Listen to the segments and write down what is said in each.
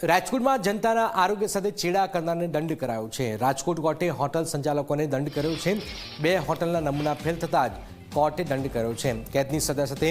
રાજકોટમાં જનતાના આરોગ્ય સાથે ચેડા કરનારને દંડ કરાયો છે। રાજકોટ કોર્ટે હોટલ સંચાલકોને દંડ કર્યો છે। 2 હોટલના નમૂના ફેલ થતાં જ કોર્ટે દંડ કર્યો છે। કેદની સજા સાથે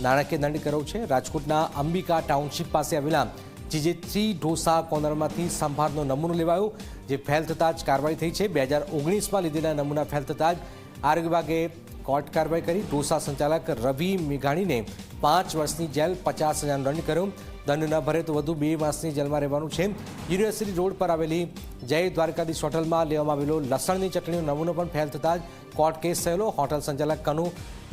નાણાકીય દંડ કર્યો છે। રાજકોટના અંબિકા ટાઉનશીપ પાસે આવેલા GJ3 ઢોસા કોર્નરમાંથી સંભારનો નમૂનો લેવાયો, જે ફેલ થતાં જ કાર્યવાહી થઈ છે। 2019માં લીધેલા નમૂના ફેલ થતાં જ આરોગ્ય વિભાગે કોર્ટ કાર્યવાહી કરી ઢોસા સંચાલક રવિ મેઘાણીને 5 વર્ષની જેલ, 50,000નો દંડ કર્યો। દંડ ન ભરે તો વધુ 2 માસની જેલમાં રહેવાનું છે। યુનિવર્સિટી રોડ પર આવેલી જય દ્વારકાધીશ હોટલમાં લેવામાં આવેલો લસણની ચટણીનો નમૂનો પણ ફેલ થતાં જ કોર્ટ કેસ થયેલો। હોટલ સંચાલક કનુ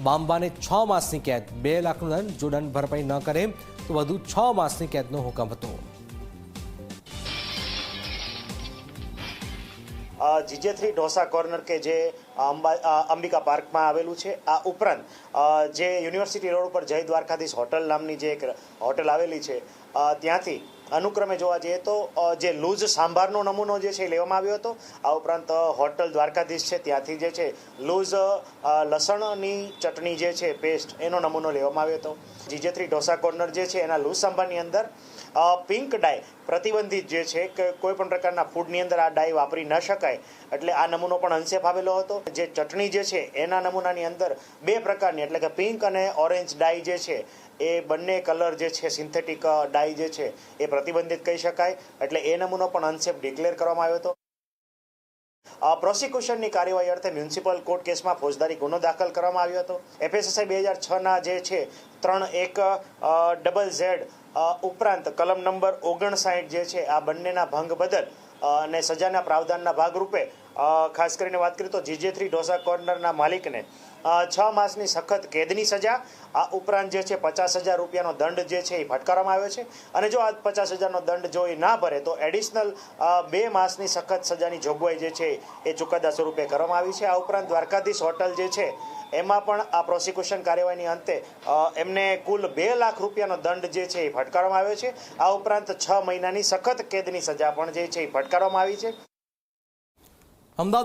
બાંબાને 6 માસની કેદ, 2 લાખનો દંડ, જો દંડ ભરપાઈ ન કરે તો વધુ 6 માસની કેદનો હુકમ હતો। GJ3 ઢોસા કોર્નર કે જે અંબિકા પાર્કમાં આવેલું છે, આ ઉપરાંત જે યુનિવર્સિટી રોડ ઉપર જય દ્વારકાધીશ હોટલ નામની જે એક હોટલ આવેલી છે, ત્યાંથી અનુક્રમે જોવા જઈએ તો જે લૂઝ સાંભારનો નમૂનો જે છે લેવામાં આવ્યો હતો। આ ઉપરાંત હોટલ દ્વારકાધીશ છે, ત્યાંથી જે છે લૂઝ લસણની ચટણી જે છે પેસ્ટ, એનો નમૂનો લેવામાં આવ્યો હતો। GJ3 ઢોસા કોર્નર જે છે એના લૂઝ સાંભારની અંદર પિંક ડાય પ્રતિબંધિત જે છે કે કોઈ પણ પ્રકારના ફૂડની અંદર આ ડાય વાપરી ન શકાય, એટલે આ નમૂનો પણ અનસેફ આવેલો હતો। જે ચટણી જે છે એના નમૂનાની અંદર 2 પ્રકારની એટલે કે પિંક અને ઓરેન્જ ડાય જે છે, એ બંને કલર જે છે સિન્થેટિક ડાય જે છે એ પ્રતિબંધિત કહી શકાય, એટલે એ નમૂનો પણ અનસેફ ડિક્લેર કરવામાં આવ્યો હતો। પ્રોસિક્યુશનની કાર્યવાહી અર્થે મ્યુનિસિપલ કોર્ટ કેસમાં ફોજદારી ગુનો દાખલ કરવામાં આવ્યો હતો। FSSI 2006ના જે છે 31ZZ ઉપરાંત કલમ નંબર 59 જે છે આ બંનેના ભંગ બદલ અને સજાના પ્રાવધાનના ભાગરૂપે ખાસ કરીને વાત કરીએ તો GJ3 ઢોસા કોર્નરના માલિકને 6 માસની સખત કેદની સજા, આ ઉપરાંત જે છે 50,000 રૂપિયાનો દંડ જે છે એ ફટકારવામાં આવ્યો છે। અને જો આ 50,000નો દંડ જો એ ના ભરે તો એડિશનલ 2 માસની સખત સજાની જોગવાઈ જે છે એ ચુકાદા સ્વરૂપે કરવામાં આવી છે। આ ઉપરાંત દ્વારકાધીશ હોટલ જે છે એમાં પણ આ પ્રોસિક્યુશન કાર્યવાહીની અંતે એમને કુલ 2 લાખ રૂપિયાનો દંડ જે છે એ ફટકારવામાં આવ્યો છે। આ ઉપરાંત 6 મહિનાની સખત કેદની સજા પણ જે છે એ ફટકારવામાં આવી છે। અમદાવાદ